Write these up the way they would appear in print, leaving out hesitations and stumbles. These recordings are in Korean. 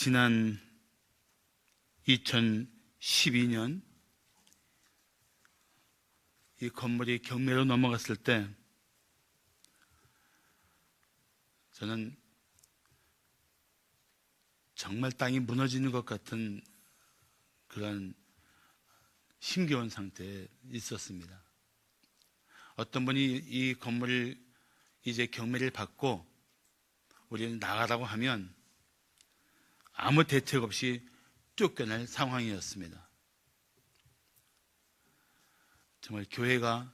지난 2012년 이 건물이 경매로 넘어갔을 때 저는 정말 땅이 무너지는 것 같은 그런 힘겨운 상태에 있었습니다. 어떤 분이 이 건물을 이제 경매를 받고 우리는 나가라고 하면 아무 대책 없이 쫓겨날 상황이었습니다. 정말 교회가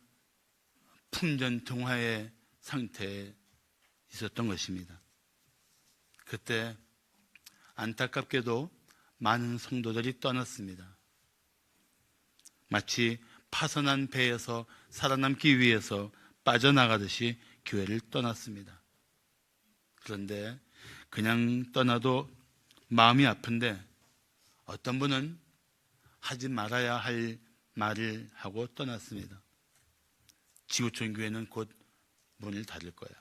풍전등화의 상태에 있었던 것입니다. 그때 안타깝게도 많은 성도들이 떠났습니다. 마치 파손한 배에서 살아남기 위해서 빠져나가듯이 교회를 떠났습니다. 그런데 그냥 떠나도 마음이 아픈데 어떤 분은 하지 말아야 할 말을 하고 떠났습니다. 지구촌 교회는 곧 문을 닫을 거야.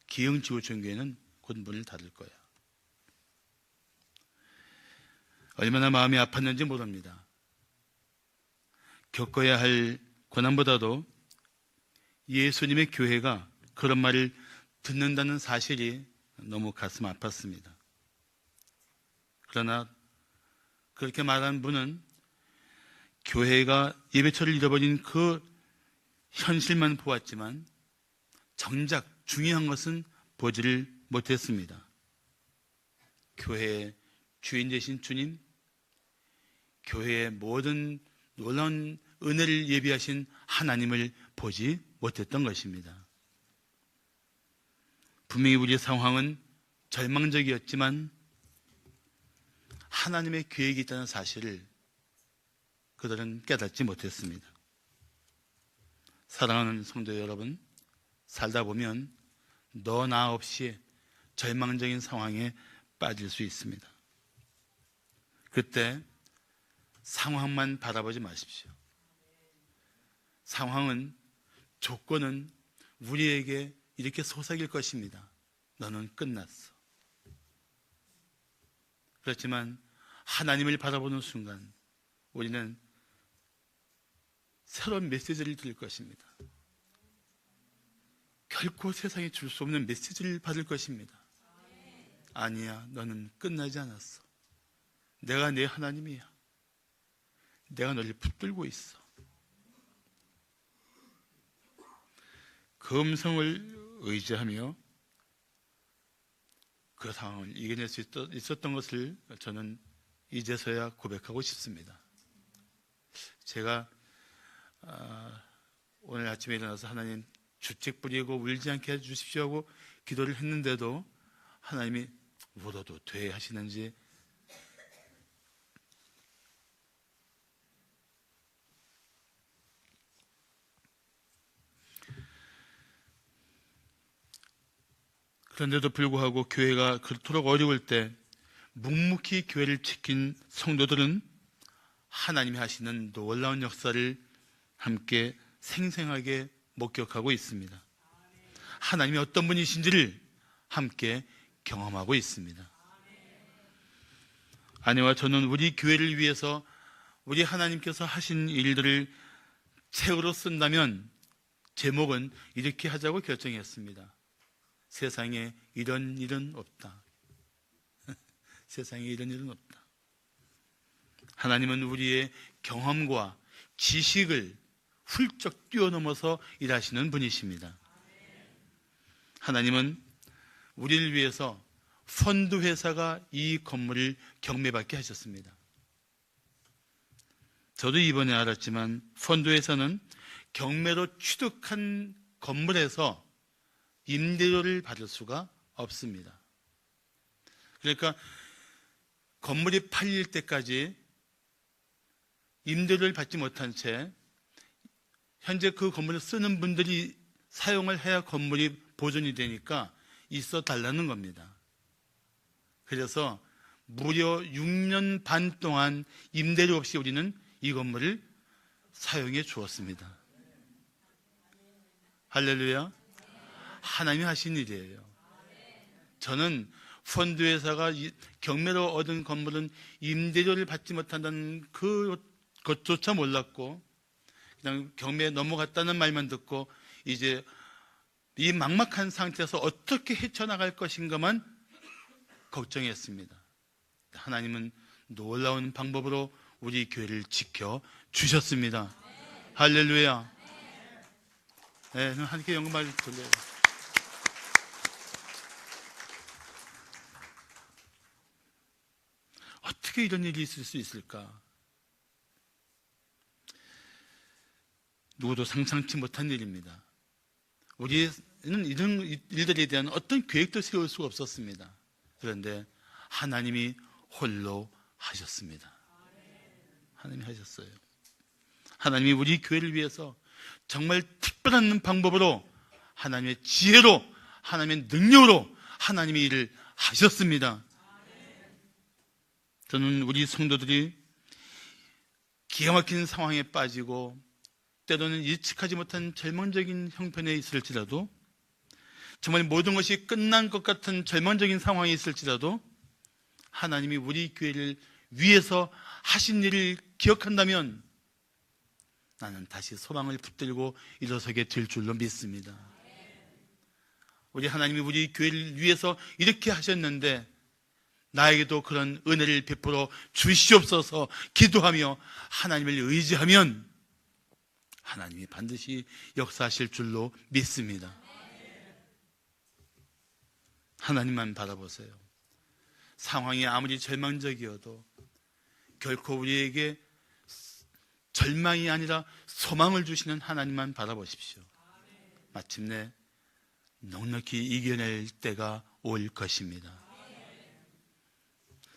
기흥 지구촌 교회는 곧 문을 닫을 거야. 얼마나 마음이 아팠는지 모릅니다. 겪어야 할 고난보다도 예수님의 교회가 그런 말을 듣는다는 사실이 너무 가슴 아팠습니다. 그러나 그렇게 말한 분은 교회가 예배처를 잃어버린 그 현실만 보았지만 정작 중요한 것은 보지를 못했습니다. 교회의 주인 되신 주님, 교회의 모든 놀라운 은혜를 예비하신 하나님을 보지 못했던 것입니다. 분명히 우리의 상황은 절망적이었지만 하나님의 계획이 있다는 사실을 그들은 깨닫지 못했습니다. 사랑하는 성도 여러분, 살다 보면 너 나 없이 절망적인 상황에 빠질 수 있습니다. 그때 상황만 바라보지 마십시오. 상황은, 조건은 우리에게 이렇게 속삭일 것입니다. 너는 끝났어. 그렇지만 하나님을 바라보는 순간 우리는 새로운 메시지를 들을 것입니다. 결코 세상에 줄 수 없는 메시지를 받을 것입니다. 아니야, 너는 끝나지 않았어. 내가 내 하나님이야. 내가 너를 붙들고 있어. 그 음성을 의지하며 그 상황을 이겨낼 수 있었던 것을 저는 이제서야 고백하고 싶습니다. 제가 오늘 아침에 일어나서 하나님 주책 부리고 울지 않게 해주십시오 하고 기도를 했는데도 하나님이 울어도 돼 하시는지 그런데도 불구하고 교회가 그토록 어려울 때 묵묵히 교회를 지킨 성도들은 하나님이 하시는 놀라운 역사를 함께 생생하게 목격하고 있습니다. 하나님이 어떤 분이신지를 함께 경험하고 있습니다. 아내와 저는 우리 교회를 위해서 우리 하나님께서 하신 일들을 책으로 쓴다면 제목은 이렇게 하자고 결정했습니다. 세상에 이런 일은 없다. 세상에 이런 일은 없다. 하나님은 우리의 경험과 지식을 훌쩍 뛰어넘어서 일하시는 분이십니다. 하나님은 우리를 위해서 펀드 회사가 이 건물을 경매받게 하셨습니다. 저도 이번에 알았지만 펀드 회사는 경매로 취득한 건물에서 임대료를 받을 수가 없습니다. 그러니까 건물이 팔릴 때까지 임대료를 받지 못한 채 현재 그 건물을 쓰는 분들이 사용을 해야 건물이 보존이 되니까 있어 달라는 겁니다. 그래서 무려 6년 반 동안 임대료 없이 우리는 이 건물을 사용해 주었습니다. 할렐루야. 하나님이 하신 일이에요. 저는 펀드 회사가 경매로 얻은 건물은 임대료를 받지 못한다는 그것조차 몰랐고, 그냥 경매에 넘어갔다는 말만 듣고 이제 이 막막한 상태에서 어떻게 헤쳐나갈 것인가만 걱정했습니다. 하나님은 놀라운 방법으로 우리 교회를 지켜 주셨습니다. 할렐루야. 네, 함께 영광을 돌려요. 어떻게 이런 일이 있을 수 있을까? 누구도 상상치 못한 일입니다. 우리는 이런 일들에 대한 어떤 계획도 세울 수가 없었습니다. 그런데 하나님이 홀로 하셨습니다. 하나님이 하셨어요. 하나님이 우리 교회를 위해서 정말 특별한 방법으로, 하나님의 지혜로, 하나님의 능력으로 하나님이 일을 하셨습니다. 저는 우리 성도들이 기가 막힌 상황에 빠지고 때로는 예측하지 못한 절망적인 형편에 있을지라도, 정말 모든 것이 끝난 것 같은 절망적인 상황이 있을지라도 하나님이 우리 교회를 위해서 하신 일을 기억한다면 나는 다시 소망을 붙들고 일어서게 될 줄로 믿습니다. 우리 하나님이 우리 교회를 위해서 이렇게 하셨는데 나에게도 그런 은혜를 베풀어 주시옵소서 기도하며 하나님을 의지하면 하나님이 반드시 역사하실 줄로 믿습니다. 하나님만 바라보세요. 상황이 아무리 절망적이어도 결코 우리에게 절망이 아니라 소망을 주시는 하나님만 바라보십시오. 마침내 넉넉히 이겨낼 때가 올 것입니다.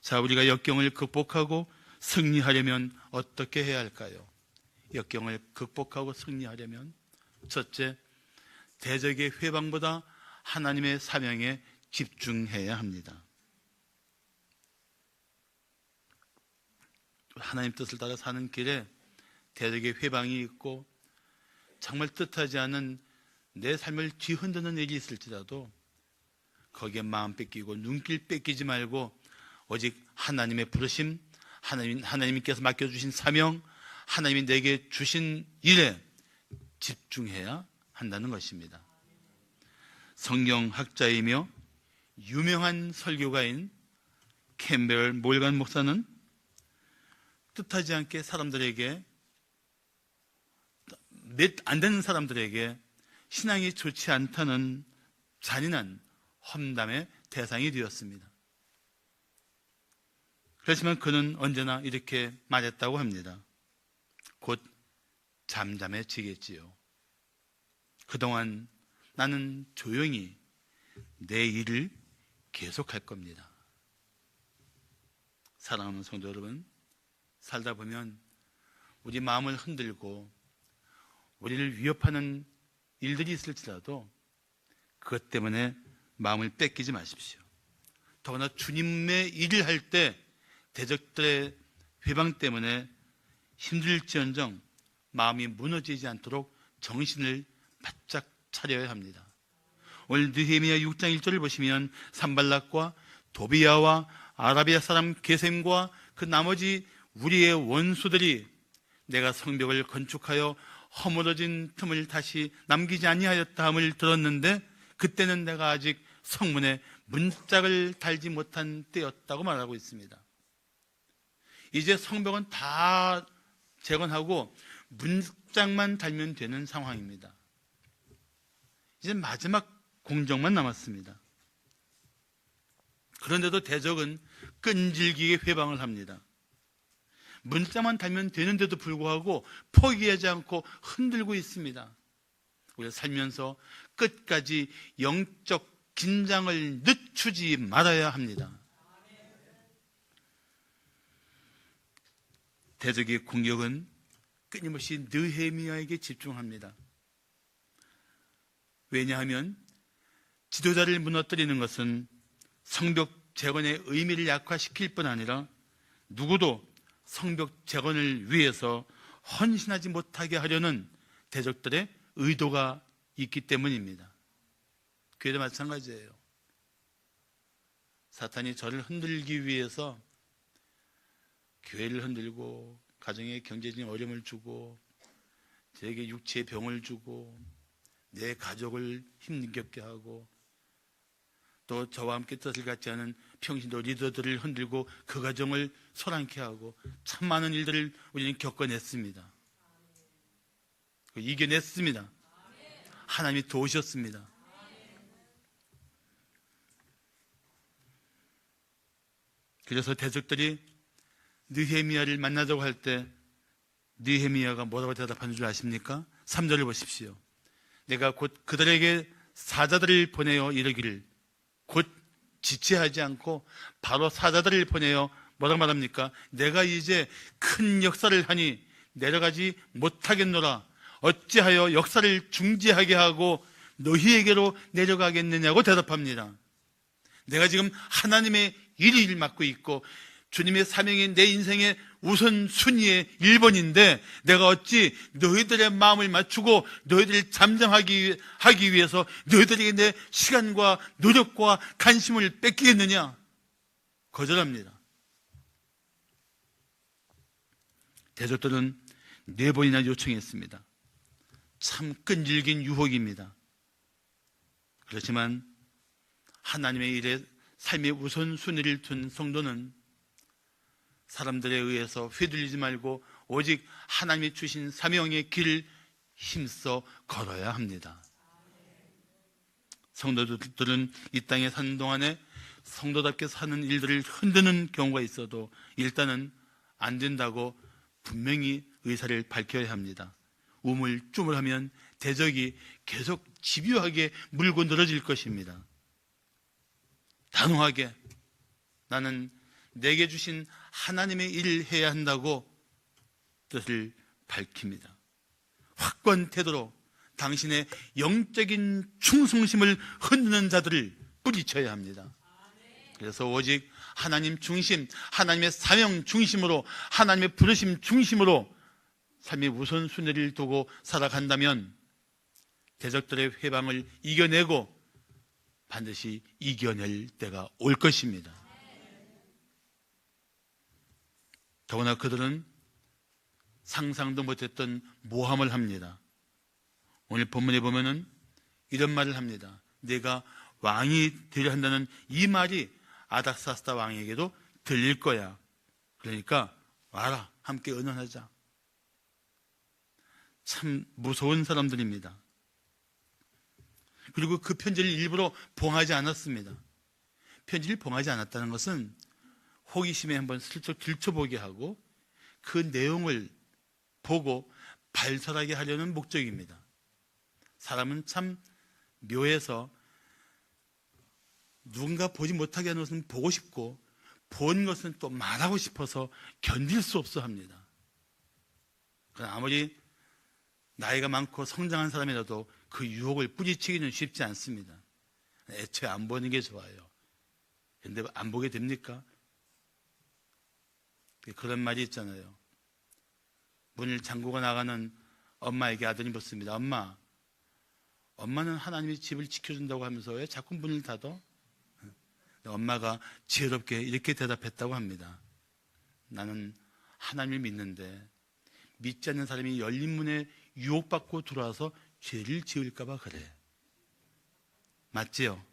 자, 우리가 역경을 극복하고 승리하려면 어떻게 해야 할까요? 역경을 극복하고 승리하려면 첫째, 대적의 회방보다 하나님의 사명에 집중해야 합니다. 하나님 뜻을 따라 사는 길에 대적의 회방이 있고 정말 뜻하지 않은 내 삶을 뒤흔드는 일이 있을지라도 거기에 마음 뺏기고 눈길 뺏기지 말고 오직 하나님의 부르심, 하나님께서 맡겨주신 사명, 하나님이 내게 주신 일에 집중해야 한다는 것입니다. 성경학자이며 유명한 설교가인 캠벨 몰간 목사는 뜻하지 않게 사람들에게, 몇 안 되는 사람들에게 신앙이 좋지 않다는 잔인한 험담의 대상이 되었습니다. 그렇지만 그는 언제나 이렇게 말했다고 합니다. 곧 잠잠해지겠지요. 그동안 나는 조용히 내 일을 계속할 겁니다. 사랑하는 성도 여러분, 살다 보면 우리 마음을 흔들고 우리를 위협하는 일들이 있을지라도 그것 때문에 마음을 뺏기지 마십시오. 더구나 주님의 일을 할 때 대적들의 회방 때문에 힘들지언정 마음이 무너지지 않도록 정신을 바짝 차려야 합니다. 오늘 느헤미야 6장 1절을 보시면 산발락과 도비야와 아라비아 사람 게셈과 그 나머지 우리의 원수들이 내가 성벽을 건축하여 허물어진 틈을 다시 남기지 아니하였다 함을 들었는데 그때는 내가 아직 성문에 문짝을 달지 못한 때였다고 말하고 있습니다. 이제 성벽은 다 재건하고 문짝만 달면 되는 상황입니다. 이제 마지막 공정만 남았습니다. 그런데도 대적은 끈질기게 회방을 합니다. 문짝만 달면 되는데도 불구하고 포기하지 않고 흔들고 있습니다. 우리가 살면서 끝까지 영적 긴장을 늦추지 말아야 합니다. 대적의 공격은 끊임없이 느헤미야에게 집중합니다. 왜냐하면 지도자를 무너뜨리는 것은 성벽 재건의 의미를 약화시킬 뿐 아니라 누구도 성벽 재건을 위해서 헌신하지 못하게 하려는 대적들의 의도가 있기 때문입니다. 교회도 마찬가지예요. 사탄이 저를 흔들기 위해서 교회를 흔들고 가정에 경제적인 어려움을 주고 저에게 육체의 병을 주고 내 가족을 힘겹게 하고 또 저와 함께 뜻을 같지 않은 평신도 리더들을 흔들고 그 가정을 소란케 하고 참 많은 일들을 우리는 겪어냈습니다. 이겨냈습니다. 하나님이 도우셨습니다. 그래서 대적들이 느헤미야를 만나자고 할 때 느헤미야가 뭐라고 대답하는 줄 아십니까? 3절을 보십시오. 내가 곧 그들에게 사자들을 보내어 이르기를, 곧 지체하지 않고 바로 사자들을 보내어 뭐라고 말합니까? 내가 이제 큰 역사를 하니 내려가지 못하겠노라. 어찌하여 역사를 중지하게 하고 너희에게로 내려가겠느냐고 대답합니다. 내가 지금 하나님의 일을 맡고 있고 주님의 사명이 내 인생의 우선순위의 1번인데 내가 어찌 너희들의 마음을 맞추고 너희들을 잠잠하기 위해서 너희들에게 내 시간과 노력과 관심을 뺏기겠느냐? 거절합니다. 대적들은 4번이나 요청했습니다. 참 끈질긴 유혹입니다. 그렇지만 하나님의 일에 삶의 우선순위를 둔 성도는 사람들에 의해서 휘둘리지 말고 오직 하나님이 주신 사명의 길을 힘써 걸어야 합니다. 성도들은 이 땅에 사는 동안에 성도답게 사는 일들을 흔드는 경우가 있어도 일단은 안 된다고 분명히 의사를 밝혀야 합니다. 우물쭈물하면 대적이 계속 집요하게 물고 늘어질 것입니다. 단호하게 나는 내게 주신 하나님의 일을 해야 한다고 뜻을 밝힙니다. 확고한 태도로 당신의 영적인 충성심을 흔드는 자들을 뿌리쳐야 합니다. 그래서 오직 하나님 중심, 하나님의 사명 중심으로, 하나님의 부르심 중심으로 삶의 우선순위를 두고 살아간다면 대적들의 회방을 이겨내고 반드시 이겨낼 때가 올 것입니다. 더구나 그들은 상상도 못했던 모함을 합니다. 오늘 본문에 보면은 이런 말을 합니다. 내가 왕이 되려 한다는 이 말이 아닥사스다 왕에게도 들릴 거야. 그러니까 와라, 함께 의논하자. 참 무서운 사람들입니다. 그리고 그 편지를 일부러 봉하지 않았습니다. 편지를 봉하지 않았다는 것은 호기심에 한번 슬쩍 들춰보게 하고 그 내용을 보고 발설하게 하려는 목적입니다. 사람은 참 묘해서 누군가 보지 못하게 하는 것은 보고 싶고 본 것은 또 말하고 싶어서 견딜 수 없어 합니다. 그러나 아무리 나이가 많고 성장한 사람이라도 그 유혹을 뿌리치기는 쉽지 않습니다. 애초에 안 보는 게 좋아요. 그런데 안 보게 됩니까? 그런 말이 있잖아요. 문을 잠그고 나가는 엄마에게 아들이 묻습니다. 엄마는 하나님이 집을 지켜준다고 하면서 왜 자꾸 문을 닫아? 엄마가 지혜롭게 이렇게 대답했다고 합니다. 나는 하나님을 믿는데 믿지 않는 사람이 열린 문에 유혹받고 들어와서 죄를 지을까 봐 그래. 맞지요?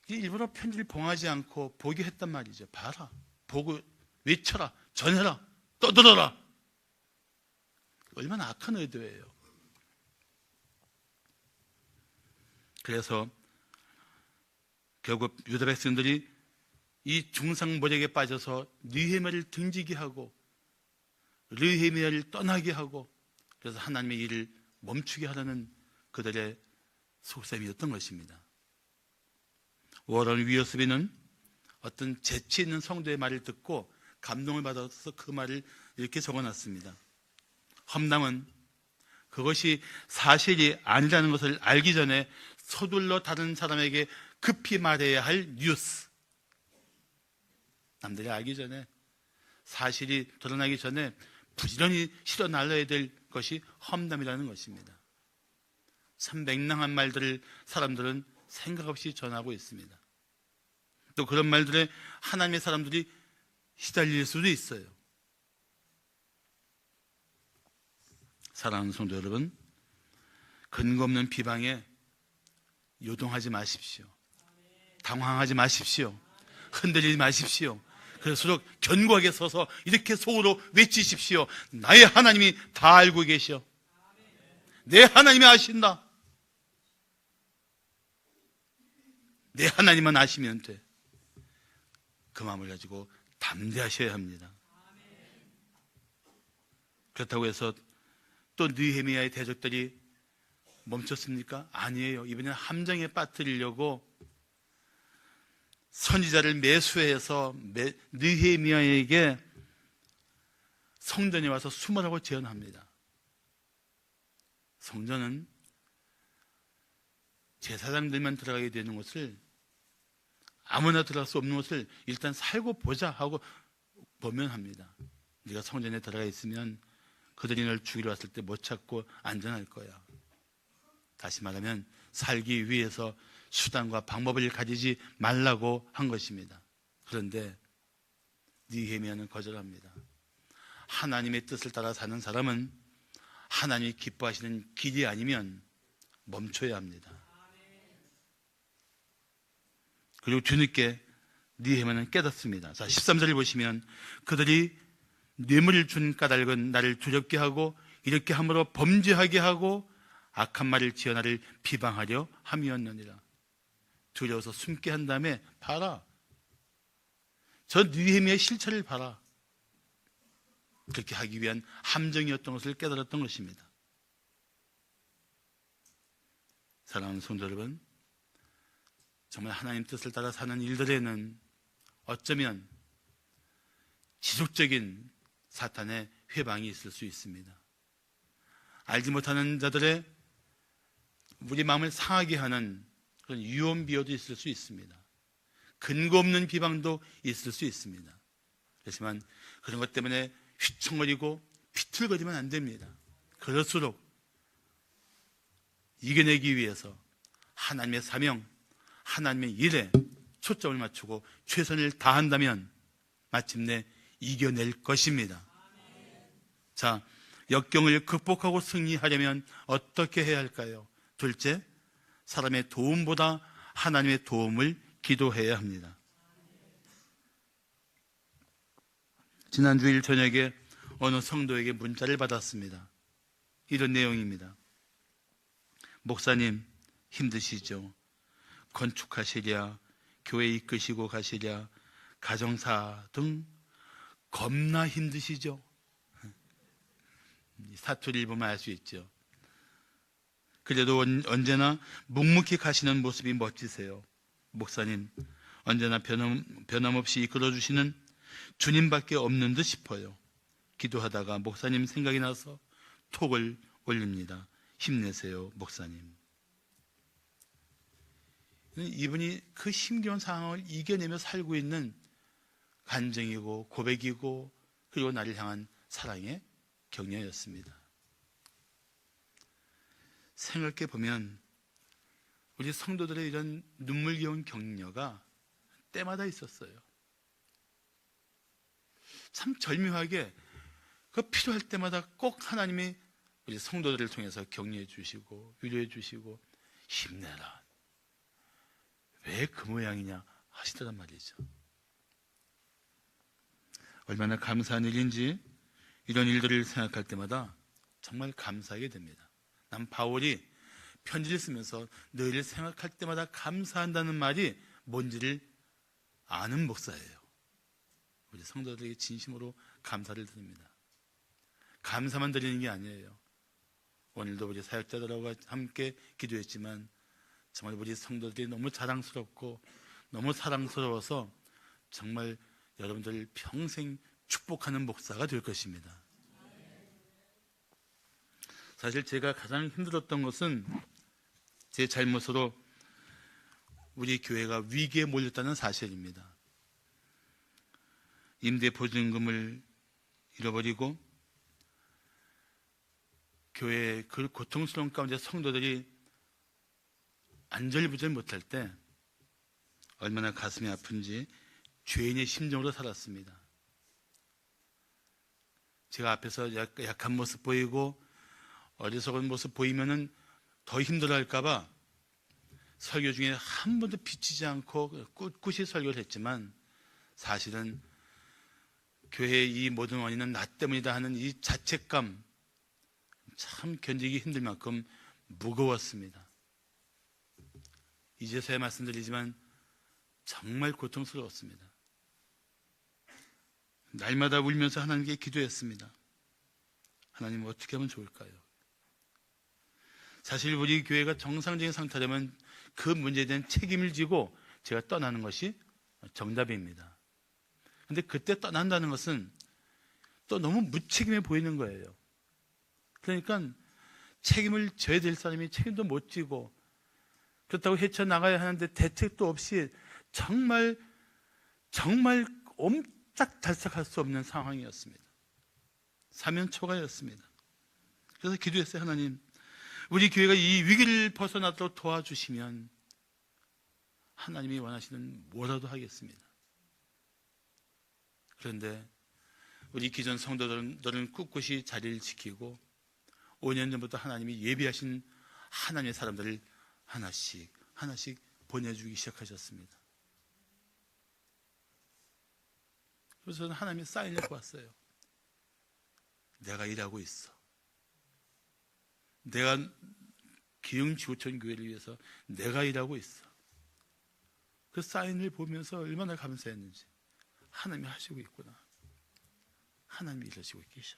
일부러 편지를 봉하지 않고 보게 했단 말이죠. 봐라, 보고 외쳐라, 전해라, 떠들어라. 얼마나 악한 의도예요. 그래서 결국 유다 백성들이 이 중상모략에 빠져서 느헤미야를 등지게 하고 느헤미야를 떠나게 하고 그래서 하나님의 일을 멈추게 하려는 그들의 속셈이었던 것입니다. 워런 위어스비는 어떤 재치 있는 성도의 말을 듣고 감동을 받아서 그 말을 이렇게 적어놨습니다. 험담은 그것이 사실이 아니라는 것을 알기 전에 서둘러 다른 사람에게 급히 말해야 할 뉴스. 남들이 알기 전에, 사실이 드러나기 전에 부지런히 실어 날려야 될 것이 험담이라는 것입니다. 참 맹랑한 말들을 사람들은 생각 없이 전하고 있습니다. 또 그런 말들에 하나님의 사람들이 시달릴 수도 있어요. 사랑하는 성도 여러분, 근거 없는 비방에 요동하지 마십시오. 당황하지 마십시오. 흔들리지 마십시오. 그럴수록 견고하게 서서 이렇게 속으로 외치십시오. 나의 하나님이 다 알고 계셔. 내 하나님이 아신다. 내 하나님만 아시면 돼. 그 마음을 가지고 담대하셔야 합니다. 그렇다고 해서 또 느헤미야의 대적들이 멈췄습니까? 아니에요. 이번에는 함정에 빠뜨리려고 선지자를 매수해서 느헤미야에게 성전에 와서 숨으라고 제안합니다. 성전은 제사장들만 들어가게 되는 곳을, 아무나 들어갈 수 없는 곳을 일단 살고 보자 하고 범연합니다. 네가 성전에 들어가 있으면 그들이 널 죽이러 왔을 때 못 찾고 안전할 거야. 다시 말하면 살기 위해서 수단과 방법을 가지지 말라고 한 것입니다. 그런데 느헤미야는 거절합니다. 하나님의 뜻을 따라 사는 사람은 하나님이 기뻐하시는 길이 아니면 멈춰야 합니다. 그리고 뒤늦게 느헤미야는 깨닫습니다. 자, 13절을 보시면 그들이 뇌물을 준 까닭은 나를 두렵게 하고 이렇게 함으로 범죄하게 하고 악한 말을 지어 나를 비방하려 함이었느니라. 두려워서 숨게 한 다음에 봐라. 저 느헤미야의 실체를 봐라. 그렇게 하기 위한 함정이었던 것을 깨달았던 것입니다. 사랑하는 성도 여러분, 정말 하나님 뜻을 따라 사는 일들에는 어쩌면 지속적인 사탄의 회방이 있을 수 있습니다. 알지 못하는 자들의 우리 마음을 상하게 하는 그런 유언비어도 있을 수 있습니다. 근거 없는 비방도 있을 수 있습니다. 그렇지만 그런 것 때문에 휘청거리고 비틀거리면 안 됩니다. 그럴수록 이겨내기 위해서 하나님의 사명, 하나님의 일에 초점을 맞추고 최선을 다한다면 마침내 이겨낼 것입니다. 자, 역경을 극복하고 승리하려면 어떻게 해야 할까요? 둘째, 사람의 도움보다 하나님의 도움을 기도해야 합니다. 지난 주일 저녁에 어느 성도에게 문자를 받았습니다. 이런 내용입니다. 목사님, 힘드시죠? 건축하시랴, 교회 이끄시고 가시랴, 가정사 등 겁나 힘드시죠? 사투리를 보면 알 수 있죠. 그래도 언제나 묵묵히 가시는 모습이 멋지세요. 목사님, 언제나 변함없이 이끌어주시는 주님밖에 없는 듯 싶어요. 기도하다가 목사님 생각이 나서 톡을 올립니다. 힘내세요, 목사님. 이분이 그 힘겨운 상황을 이겨내며 살고 있는 간증이고 고백이고 그리고 나를 향한 사랑의 격려였습니다. 생각해 보면 우리 성도들의 이런 눈물겨운 격려가 때마다 있었어요. 참 절묘하게 그 필요할 때마다 꼭 하나님이 우리 성도들을 통해서 격려해 주시고 위로해 주시고 힘내라. 왜 그 모양이냐 하시더란 말이죠. 얼마나 감사한 일인지 이런 일들을 생각할 때마다 정말 감사하게 됩니다. 난 바울이 편지를 쓰면서 너희를 생각할 때마다 감사한다는 말이 뭔지를 아는 목사예요. 우리 성도들에게 진심으로 감사를 드립니다. 감사만 드리는 게 아니에요. 오늘도 우리 사역자들하고 함께 기도했지만 정말 우리 성도들이 너무 자랑스럽고 너무 사랑스러워서 정말 여러분들 평생 축복하는 목사가 될 것입니다. 사실 제가 가장 힘들었던 것은 제 잘못으로 우리 교회가 위기에 몰렸다는 사실입니다. 임대 보증금을 잃어버리고 교회의 그 고통스러운 가운데 성도들이 안절부절 못할 때 얼마나 가슴이 아픈지 죄인의 심정으로 살았습니다. 제가 앞에서 약한 모습 보이고 어리석은 모습 보이면은 더 힘들어할까봐 설교 중에 한 번도 비치지 않고 꿋꿋이 설교를 했지만, 사실은 교회의 이 모든 원인은 나 때문이다 하는 이 자책감, 참 견디기 힘들 만큼 무거웠습니다. 이제서야 말씀드리지만 정말 고통스러웠습니다. 날마다 울면서 하나님께 기도했습니다. 하나님, 어떻게 하면 좋을까요? 사실 우리 교회가 정상적인 상태라면 그 문제에 대한 책임을 지고 제가 떠나는 것이 정답입니다. 그런데 그때 떠난다는 것은 또 너무 무책임해 보이는 거예요. 그러니까 책임을 져야 될 사람이 책임도 못 지고, 그렇다고 헤쳐나가야 하는데 대책도 없이 정말 옴짝달싹할 수 없는 상황이었습니다. 사면초가였습니다. 그래서 기도했어요. 하나님, 우리 교회가 이 위기를 벗어나도록 도와주시면 하나님이 원하시는 뭐라도 하겠습니다. 그런데 우리 기존 성도들은 꿋꿋이 자리를 지키고 5년 전부터 하나님이 예비하신 하나님의 사람들을 하나씩 보내주기 시작하셨습니다. 그래서 저는 하나님의 사인을 보았어요. 내가 일하고 있어. 내가 기흥지구촌 교회를 위해서 내가 일하고 있어. 그 사인을 보면서 얼마나 감사했는지. 하나님이 하시고 있구나. 하나님이 일하시고 계셔.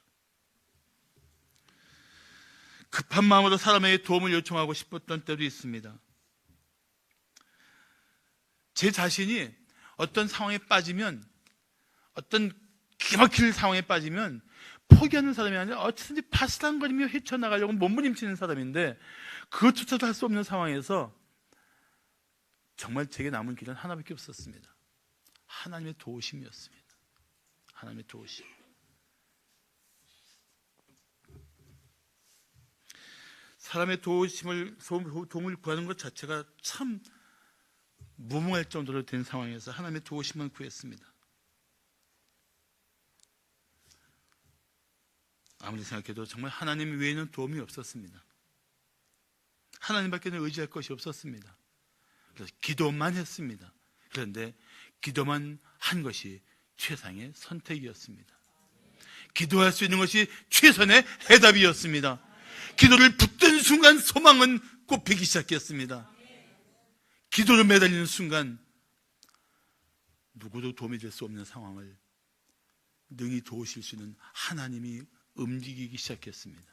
급한 마음으로 사람에게 도움을 요청하고 싶었던 때도 있습니다. 제 자신이 어떤 상황에 빠지면, 어떤 기막힐 상황에 빠지면 포기하는 사람이 아니라 어찌든지 파스랑거리며 헤쳐나가려고 몸부림치는 사람인데, 그것조차도 할 수 없는 상황에서 정말 제게 남은 길은 하나밖에 없었습니다. 하나님의 도우심이었습니다. 하나님의 도우심. 사람의 도움을 구하는 것 자체가 참 무모할 정도로 된 상황에서 하나님의 도우심만 구했습니다. 아무리 생각해도 정말 하나님 외에는 도움이 없었습니다. 하나님밖에는 의지할 것이 없었습니다. 그래서 기도만 했습니다. 그런데 기도만 한 것이 최상의 선택이었습니다. 기도할 수 있는 것이 최선의 해답이었습니다. 기도를 붙든 순간 소망은 꽃피기 시작했습니다. 기도를 매달리는 순간 누구도 도움이 될 수 없는 상황을 능히 도우실 수 있는 하나님이 움직이기 시작했습니다.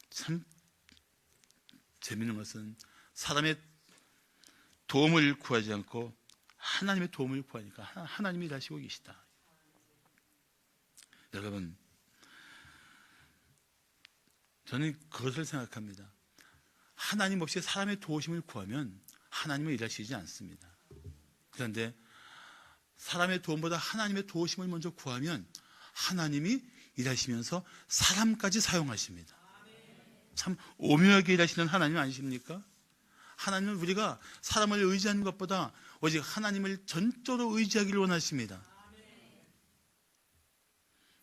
참 재미있는 것은 사람의 도움을 구하지 않고 하나님의 도움을 구하니까 하나님이 일하시고 계시다. 여러분, 저는 그것을 생각합니다. 하나님 없이 사람의 도우심을 구하면 하나님은 일하시지 않습니다. 그런데 사람의 도움보다 하나님의 도우심을 먼저 구하면 하나님이 일하시면서 사람까지 사용하십니다. 참 오묘하게 일하시는 하나님 아니십니까? 하나님은 우리가 사람을 의지하는 것보다 오직 하나님을 전적으로 의지하기를 원하십니다.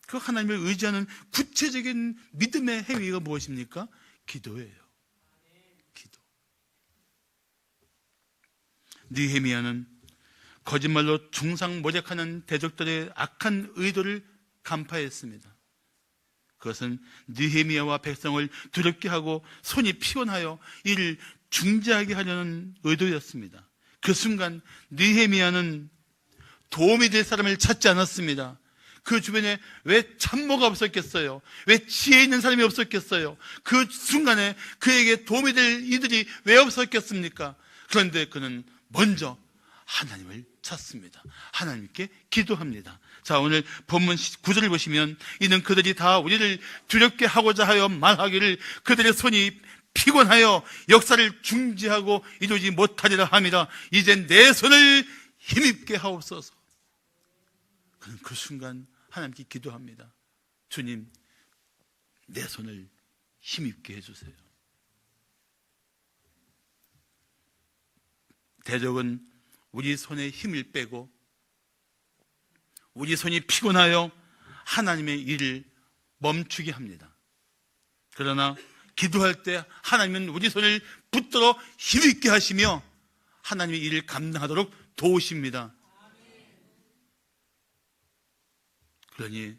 그 하나님을 의지하는 구체적인 믿음의 행위가 무엇입니까? 기도예요. 기도. 느헤미야는 거짓말로 중상모략하는 대적들의 악한 의도를 간파했습니다. 그것은 느헤미야와 백성을 두렵게 하고 손이 피곤하여 이를 중지하게 하려는 의도였습니다. 그 순간 느헤미야는 도움이 될 사람을 찾지 않았습니다. 그 주변에 왜 참모가 없었겠어요? 왜 지혜 있는 사람이 없었겠어요? 그 순간에 그에게 도움이 될 이들이 왜 없었겠습니까? 그런데 그는 먼저 하나님을 찾습니다. 하나님께 기도합니다. 자, 오늘 본문 9절을 보시면 이는 그들이 다 우리를 두렵게 하고자 하여 말하기를 그들의 손이 피곤하여 역사를 중지하고 이루지 못하리라 함이라. 이제 내 손을 힘입게 하옵소서. 그는 그 순간 하나님께 기도합니다. 주님, 내 손을 힘입게 해주세요. 대적은 우리 손에 힘을 빼고 우리 손이 피곤하여 하나님의 일을 멈추게 합니다. 그러나 기도할 때 하나님은 우리 손을 붙들어 힘있게 하시며 하나님의 일을 감당하도록 도우십니다. 그러니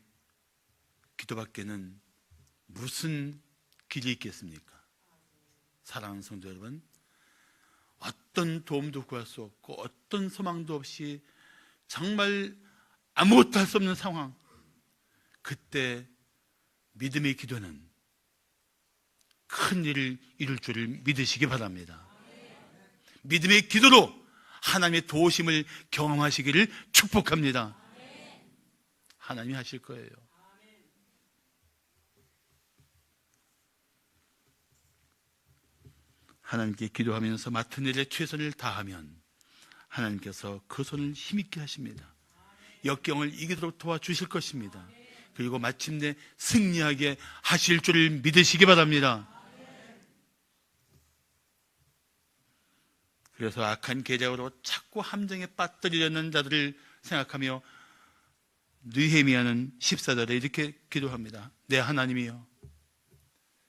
기도밖에는 무슨 길이 있겠습니까? 사랑하는 성도 여러분, 어떤 도움도 구할 수 없고 어떤 소망도 없이 정말 아무것도 할 수 없는 상황, 그때 믿음의 기도는 큰 일을 이룰 줄을 믿으시기 바랍니다. 믿음의 기도로 하나님의 도우심을 경험하시기를 축복합니다. 하나님이 하실 거예요. 하나님께 기도하면서 맡은 일에 최선을 다하면 하나님께서 그 손을 힘있게 하십니다. 역경을 이기도록 도와주실 것입니다. 그리고 마침내 승리하게 하실 줄을 믿으시기 바랍니다. 그래서 악한 계략으로 자꾸 함정에 빠뜨리려는 자들을 생각하며 느헤미야는 14절에 이렇게 기도합니다. 내 하나님이여,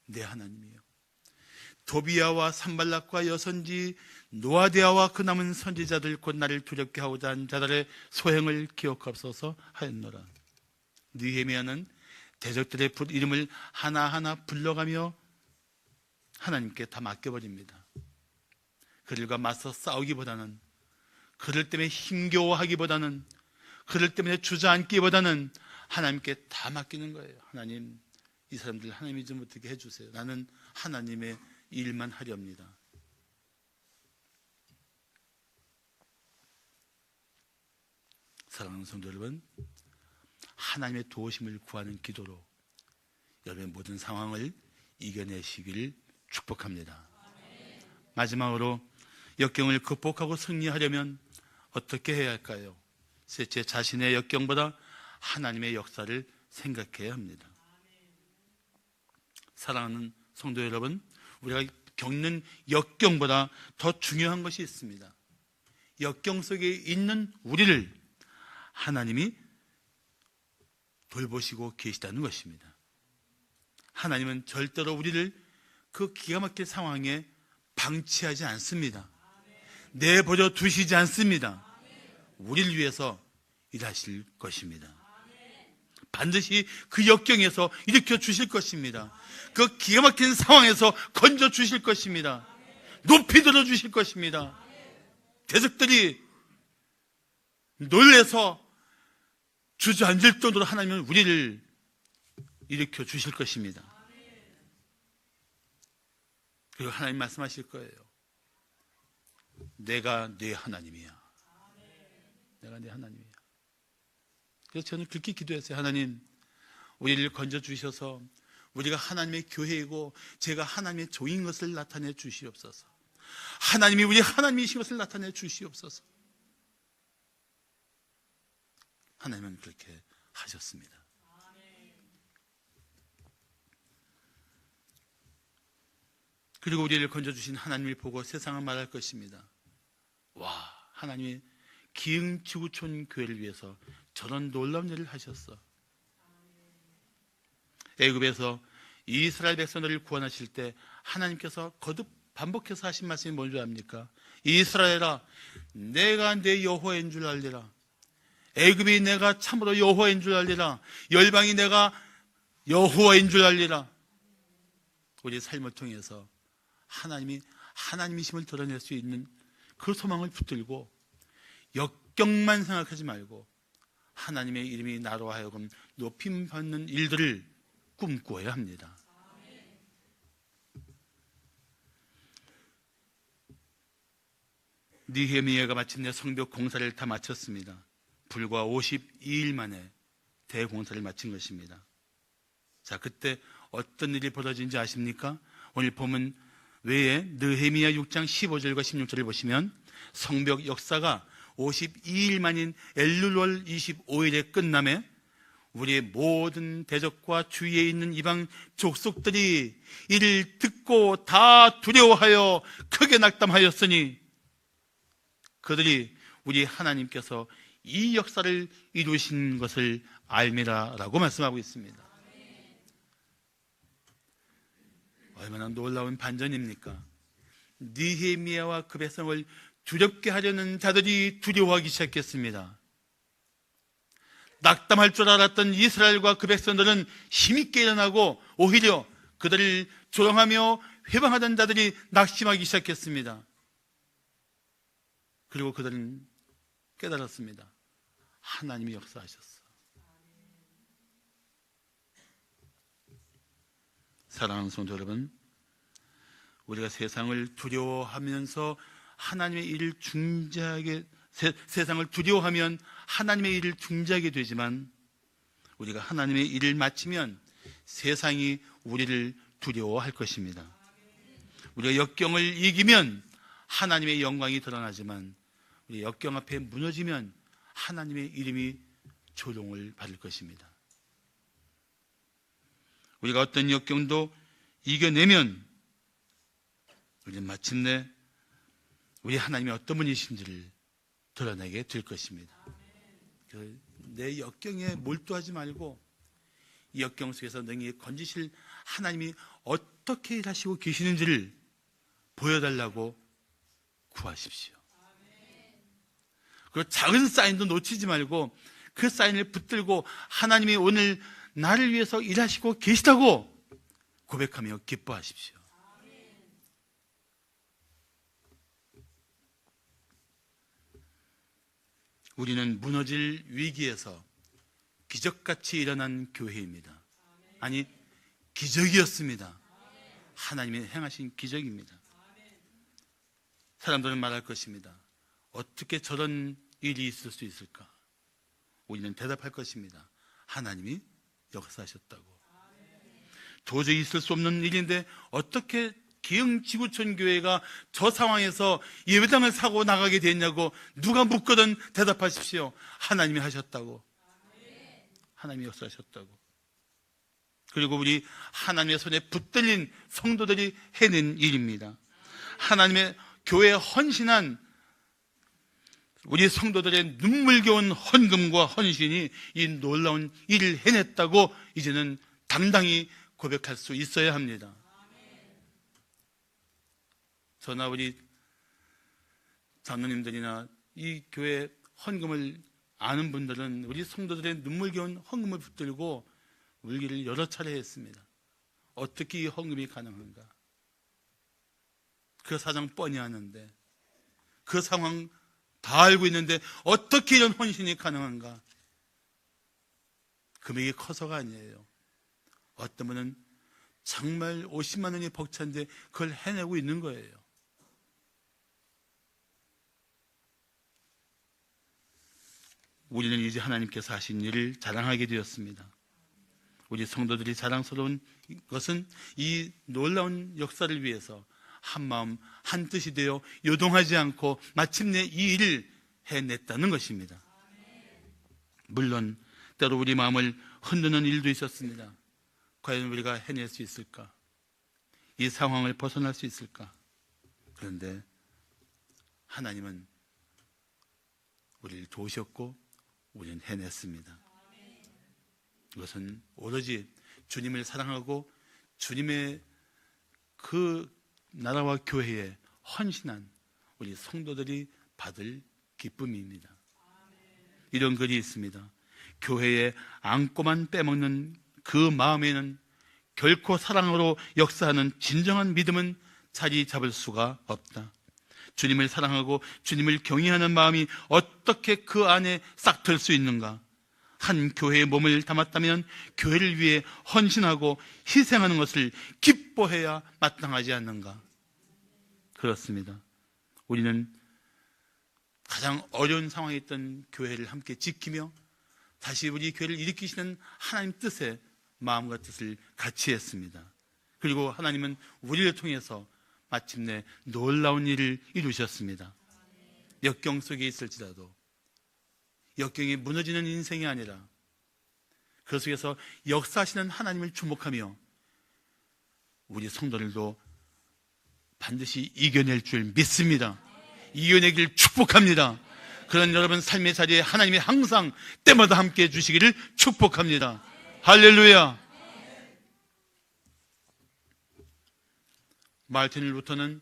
내 하나님이여, 도비야와 산발락과 여선지 노아디아와 그 남은 선지자들 곧 나를 두렵게 하고자 한 자들의 소행을 기억하옵소서 하였노라. 느헤미야는 대적들의 이름을 하나하나 불러가며 하나님께 다 맡겨버립니다. 그들과 맞서 싸우기보다는, 그들 때문에 힘겨워하기보다는, 그들 때문에 주저앉기보다는 하나님께 다 맡기는 거예요. 하나님, 이 사람들 하나님이 좀 어떻게 해주세요. 나는 하나님의 일만 하렵니다. 사랑하는 성도 여러분, 하나님의 도우심을 구하는 기도로 여러분의 모든 상황을 이겨내시기를 축복합니다. 마지막으로 역경을 극복하고 승리하려면 어떻게 해야 할까요? 제 자신의 역경보다 하나님의 역사를 생각해야 합니다. 사랑하는 성도 여러분, 우리가 겪는 역경보다 더 중요한 것이 있습니다. 역경 속에 있는 우리를 하나님이 돌보시고 계시다는 것입니다. 하나님은 절대로 우리를 그 기가 막힐 상황에 방치하지 않습니다. 내버려 두시지 않습니다. 우리를 위해서 일하실 것입니다. 반드시 그 역경에서 일으켜 주실 것입니다. 그 기가 막힌 상황에서 건져 주실 것입니다. 높이 들어 주실 것입니다. 대적들이 놀래서 주저앉을 정도로 하나님은 우리를 일으켜 주실 것입니다. 그리고 하나님 말씀하실 거예요. 내가 네 하나님이야. 내가 네 하나님이야. 그래서 저는 그렇게 기도했어요. 하나님, 우리를 건져 주셔서 우리가 하나님의 교회이고 제가 하나님의 종인 것을 나타내 주시옵소서. 하나님이 우리 하나님이신 것을 나타내 주시옵소서. 하나님은 그렇게 하셨습니다. 그리고 우리를 건져주신 하나님을 보고 세상은 말할 것입니다. 와, 하나님이 기흥지구촌 교회를 위해서 저런 놀라운 일을 하셨어. 애굽에서 이스라엘 백성들을 구원하실 때 하나님께서 거듭 반복해서 하신 말씀이 뭔지 압니까? 이스라엘아, 내가 내 여호와인 줄 알리라. 애굽이 내가 참으로 여호와인 줄 알리라. 열방이 내가 여호와인 줄 알리라. 우리 삶을 통해서 하나님이 하나님이심을 드러낼 수 있는 그 소망을 붙들고 역경만 생각하지 말고 하나님의 이름이 나로 하여금 높임받는 일들을 꿈꾸어야 합니다. 느헤미야가 마침내 성벽 공사를 다 마쳤습니다. 불과 52일 만에 대공사를 마친 것입니다. 자, 그때 어떤 일이 벌어진지 아십니까? 오늘 보면 외에 느헤미야 6장 15절과 16절을 보시면 성벽 역사가 52일 만인 엘룰월 25일에 끝남에 우리의 모든 대적과 주위에 있는 이방 족속들이 이를 듣고 다 두려워하여 크게 낙담하였으니 그들이 우리 하나님께서 이 역사를 이루신 것을 알미라 라고 말씀하고 있습니다. 얼마나 놀라운 반전입니까? 느헤미야와 그 백성을 두렵게 하려는 자들이 두려워하기 시작했습니다. 낙담할 줄 알았던 이스라엘과 그 백성들은 힘있게 일어나고 오히려 그들을 조롱하며 회방하던 자들이 낙심하기 시작했습니다. 그리고 그들은 깨달았습니다. 하나님이 역사하셨어. 사랑하는 성도 여러분, 우리가 세상을 두려워하면서 하나님의 일을 중재하게, 세상을 두려워하면 하나님의 일을 중재하게 되지만, 우리가 하나님의 일을 마치면 세상이 우리를 두려워할 것입니다. 우리가 역경을 이기면 하나님의 영광이 드러나지만, 우리 역경 앞에 무너지면 하나님의 이름이 조롱을 받을 것입니다. 우리가 어떤 역경도 이겨내면 우리는 마침내 우리 하나님이 어떤 분이신지를 드러내게 될 것입니다. 내 역경에 몰두하지 말고 이 역경 속에서 능히 건지실 하나님이 어떻게 일하시고 계시는지를 보여달라고 구하십시오. 그리고 작은 사인도 놓치지 말고 그 사인을 붙들고 하나님이 오늘 나를 위해서 일하시고 계시다고 고백하며 기뻐하십시오. 우리는 무너질 위기에서 기적같이 일어난 교회입니다. 아니, 기적이었습니다. 하나님이 행하신 기적입니다. 사람들은 말할 것입니다. 어떻게 저런 일이 있을 수 있을까? 우리는 대답할 것입니다. 하나님이 역사하셨다고. 도저히 있을 수 없는 일인데 어떻게 기흥지구촌 교회가 저 상황에서 예배당을 사고 나가게 됐냐고 누가 묻거든 대답하십시오. 하나님이 하셨다고. 하나님이 역사하셨다고. 그리고 우리 하나님의 손에 붙들린 성도들이 해낸 일입니다. 하나님의 교회에 헌신한 우리 성도들의 눈물겨운 헌금과 헌신이 이 놀라운 일을 해냈다고 이제는 당당히 고백할 수 있어야 합니다. 저나 우리 장로님들이나 이 교회 헌금을 아는 분들은 우리 성도들의 눈물겨운 헌금을 붙들고 울기를 여러 차례 했습니다. 어떻게 이 헌금이 가능한가? 그 사정 뻔히 아는데, 그 상황 다 알고 있는데 어떻게 이런 헌신이 가능한가? 금액이 커서가 아니에요. 어떤 분은 정말 50만 원이 벅찬데 그걸 해내고 있는 거예요. 우리는 이제 하나님께서 하신 일을 자랑하게 되었습니다. 우리 성도들이 자랑스러운 것은 이 놀라운 역사를 위해서 한마음 한뜻이 되어 요동하지 않고 마침내 이 일을 해냈다는 것입니다. 물론 때로 우리 마음을 흔드는 일도 있었습니다. 과연 우리가 해낼 수 있을까? 이 상황을 벗어날 수 있을까? 그런데 하나님은 우리를 도우셨고 우리는 해냈습니다. 이것은 오로지 주님을 사랑하고 주님의 그 나라와 교회에 헌신한 우리 성도들이 받을 기쁨입니다. 이런 글이 있습니다. 교회에 안고만 빼먹는 그 마음에는 결코 사랑으로 역사하는 진정한 믿음은 자리 잡을 수가 없다. 주님을 사랑하고 주님을 경외하는 마음이 어떻게 그 안에 싹 들 수 있는가? 한 교회의 몸을 담았다면 교회를 위해 헌신하고 희생하는 것을 기뻐해야 마땅하지 않는가? 그렇습니다. 우리는 가장 어려운 상황에 있던 교회를 함께 지키며 다시 우리 교회를 일으키시는 하나님 뜻에 마음과 뜻을 같이 했습니다. 그리고 하나님은 우리를 통해서 마침내 놀라운 일을 이루셨습니다. 역경 속에 있을지라도 역경이 무너지는 인생이 아니라 그 속에서 역사하시는 하나님을 주목하며 우리 성도들도 반드시 이겨낼 줄 믿습니다. 이겨내길 축복합니다. 그런 여러분 삶의 자리에 하나님이 항상 때마다 함께해 주시기를 축복합니다. 할렐루야. 마르틴 루터는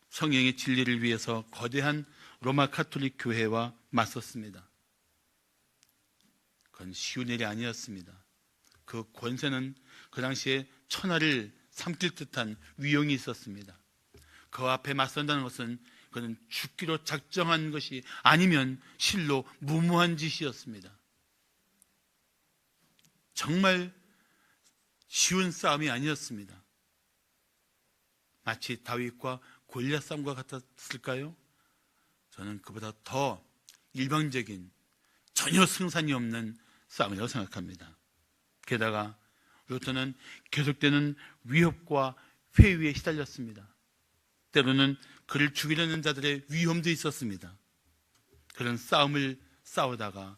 성령의 진리를 위해서 거대한 로마 가톨릭 교회와 맞섰습니다. 그건 쉬운 일이 아니었습니다. 그 권세는 그 당시에 천하를 삼킬 듯한 위용이 있었습니다. 그 앞에 맞선다는 것은 그는 죽기로 작정한 것이 아니면 실로 무모한 짓이었습니다. 정말 쉬운 싸움이 아니었습니다. 마치 다윗과 골리앗 싸움과 같았을까요? 저는 그보다 더 일방적인 전혀 승산이 없는 싸움이라고 생각합니다. 게다가 루터는 계속되는 위협과 회유에 시달렸습니다. 때로는 그를 죽이려는 자들의 위험도 있었습니다. 그런 싸움을 싸우다가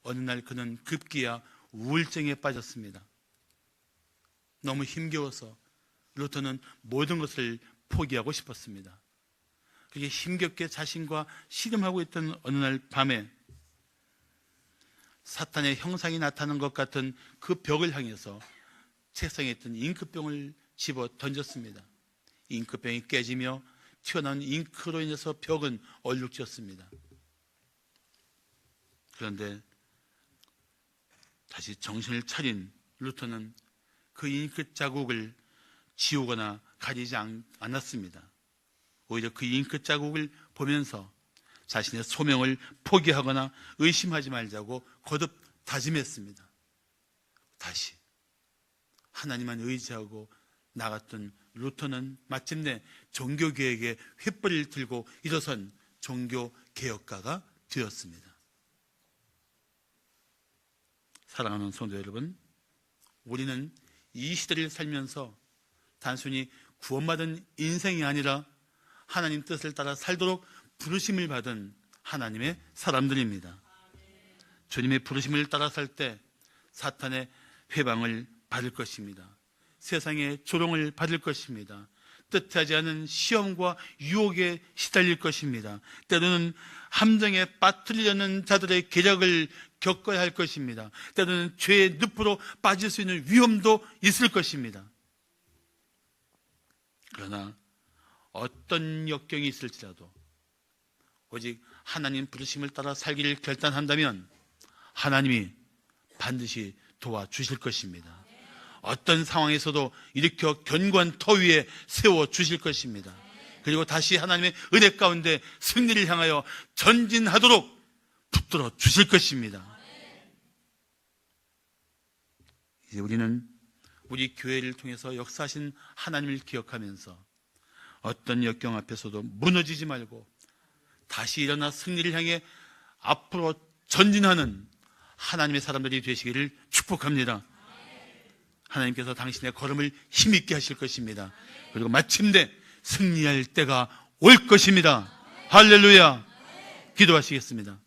어느 날 그는 급기야 우울증에 빠졌습니다. 너무 힘겨워서 루터는 모든 것을 포기하고 싶었습니다. 그게 힘겹게 자신과 씨름하고 있던 어느 날 밤에 사탄의 형상이 나타난 것 같은 그 벽을 향해서 책상에 있던 잉크병을 집어 던졌습니다. 잉크병이 깨지며 튀어나온 잉크로 인해서 벽은 얼룩졌습니다. 그런데 다시 정신을 차린 루터는 그 잉크 자국을 지우거나 가리지 않았습니다. 오히려 그 잉크 자국을 보면서 자신의 소명을 포기하거나 의심하지 말자고 거듭 다짐했습니다. 다시 하나님만 의지하고 나갔던 루터는 마침내 종교개혁의 횃불을 들고 일어선 종교개혁가가 되었습니다. 사랑하는 성도 여러분, 우리는 이 시대를 살면서 단순히 구원받은 인생이 아니라 하나님 뜻을 따라 살도록 부르심을 받은 하나님의 사람들입니다. 주님의 부르심을 따라 살 때 사탄의 회방을 받을 것입니다. 세상의 조롱을 받을 것입니다. 뜻하지 않은 시험과 유혹에 시달릴 것입니다. 때로는 함정에 빠뜨리려는 자들의 계략을 겪어야 할 것입니다. 때로는 죄의 늪으로 빠질 수 있는 위험도 있을 것입니다. 그러나 어떤 역경이 있을지라도 오직 하나님 부르심을 따라 살기를 결단한다면 하나님이 반드시 도와주실 것입니다. 어떤 상황에서도 일으켜 견고한 터 위에 세워주실 것입니다. 그리고 다시 하나님의 은혜 가운데 승리를 향하여 전진하도록 붙들어 주실 것입니다. 이제 우리는 우리 교회를 통해서 역사하신 하나님을 기억하면서 어떤 역경 앞에서도 무너지지 말고 다시 일어나 승리를 향해 앞으로 전진하는 하나님의 사람들이 되시기를 축복합니다. 하나님께서 당신의 걸음을 힘있게 하실 것입니다. 그리고 마침내 승리할 때가 올 것입니다. 할렐루야. 기도하시겠습니다.